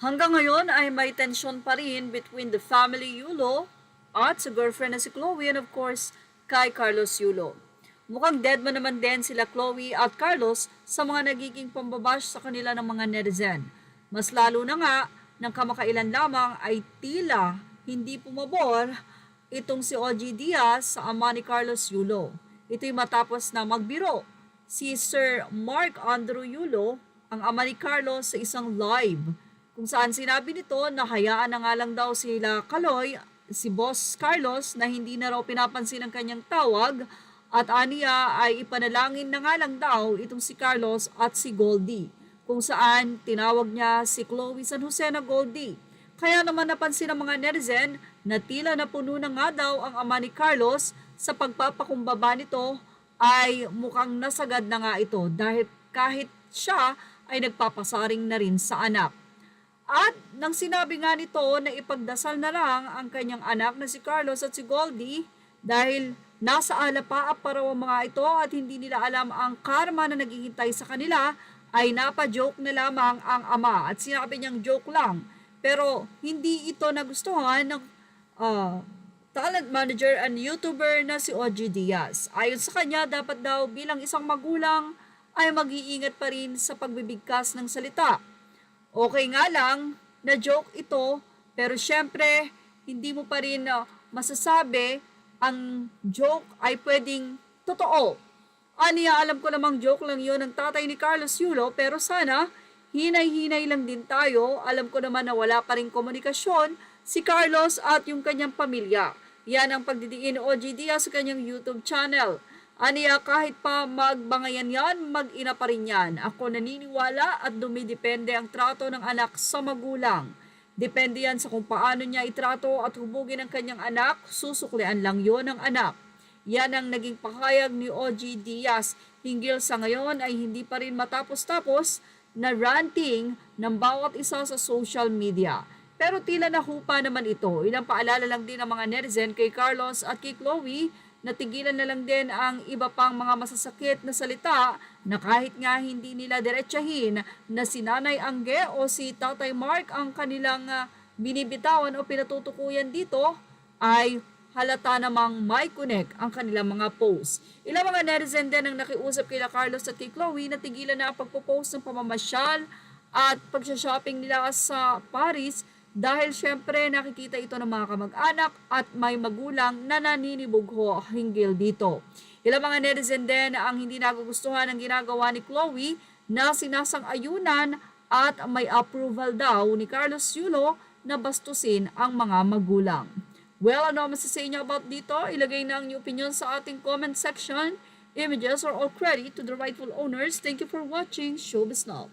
Hanggang ngayon ay may tensyon pa rin between the family Yulo at sa girlfriend na si Chloe and of course kay Carlos Yulo. Mukhang dead man naman din sila Chloe at Carlos sa mga nagiging pambabash sa kanila ng mga netizen. Mas lalo na nga nang kamakailan lamang ay tila hindi pumabor itong si OG Diaz sa ama ni Carlos Yulo. Ito'y matapos na magbiro si Sir Mark Andrew Yulo, ang ama ni Carlos, sa isang live kung saan sinabi nito na hayaan na nga lang daw sila Kaloy, si Boss Carlos, na hindi na raw pinapansin ang kanyang tawag at aniya ay ipanalangin na nga lang daw itong si Carlos at si Goldie, kung saan tinawag niya si Chloe San Jose na Goldie. Kaya naman napansin ng mga netizen na tila napuno na nga daw ang ama ni Carlos sa pagpapakumbaba nito ay mukhang nasagad na nga ito dahil kahit siya ay nagpapasaring na rin sa anak. At nang sinabi nga nito na ipagdasal na lang ang kanyang anak na si Carlos at si Goldie dahil nasa alapaap pa raw ang mga ito at hindi nila alam ang karma na naghihintay sa kanila, ay napajoke na lamang ang ama at sinabi niyang joke lang. Pero hindi ito nagustuhan ng talent manager and YouTuber na si OG Diaz. Ayon sa kanya, dapat daw bilang isang magulang ay mag-iingat pa rin sa pagbibigkas ng salita. Okay nga lang na joke ito, pero syempre hindi mo pa rin masasabi ang joke ay pwedeng totoo. Aniya, alam ko namang joke lang yon ng tatay ni Carlos Yulo, pero sana hinay-hinay lang din tayo. Alam ko naman na wala pa rin komunikasyon si Carlos at yung kanyang pamilya. Yan ang pagdidiin ni OG Diaz sa kanyang YouTube channel. Aniya, kahit pa magbangayan yan, mag-ina pa rin yan. Ako naniniwala at dumidepende ang trato ng anak sa magulang. Depende yan sa kung paano niya itrato at hubugin ang kanyang anak, susuklian lang yon ng anak. Yan ang naging pahayag ni OG Diaz. Hinggil sa ngayon ay hindi pa rin matapos-tapos na ranting ng bawat isa sa social media. Pero tila nahupa naman ito. Ilang paalala lang din ng mga netizen kay Carlos at kay Chloe, natigilan na lang din ang iba pang mga masasakit na salita na kahit nga hindi nila diretsahin na si Nanay Angge o si Tatay Mark ang kanilang binibitawan o pinatutukuyan dito, ay halata namang may connect ang kanilang mga posts. Ilang mga netizen din ang nakiusap kay Carlos at kay Chloe na tigilan na ang pagpo-post ng pamamasyal at pagsha-shopping nila sa Paris dahil syempre nakikita ito ng mga kamag-anak at may magulang na naninibugho hinggil dito. Ilang mga netizen din ang hindi nagugustuhan ng ginagawa ni Chloe na sinasang-ayunan at may approval daw ni Carlos Yulo na bastusin ang mga magulang. Well, ano ang masasay niyo about dito? Ilagay na ang inyong opinion sa ating comment section. Images are all credit to the rightful owners. Thank you for watching Showbiz Now.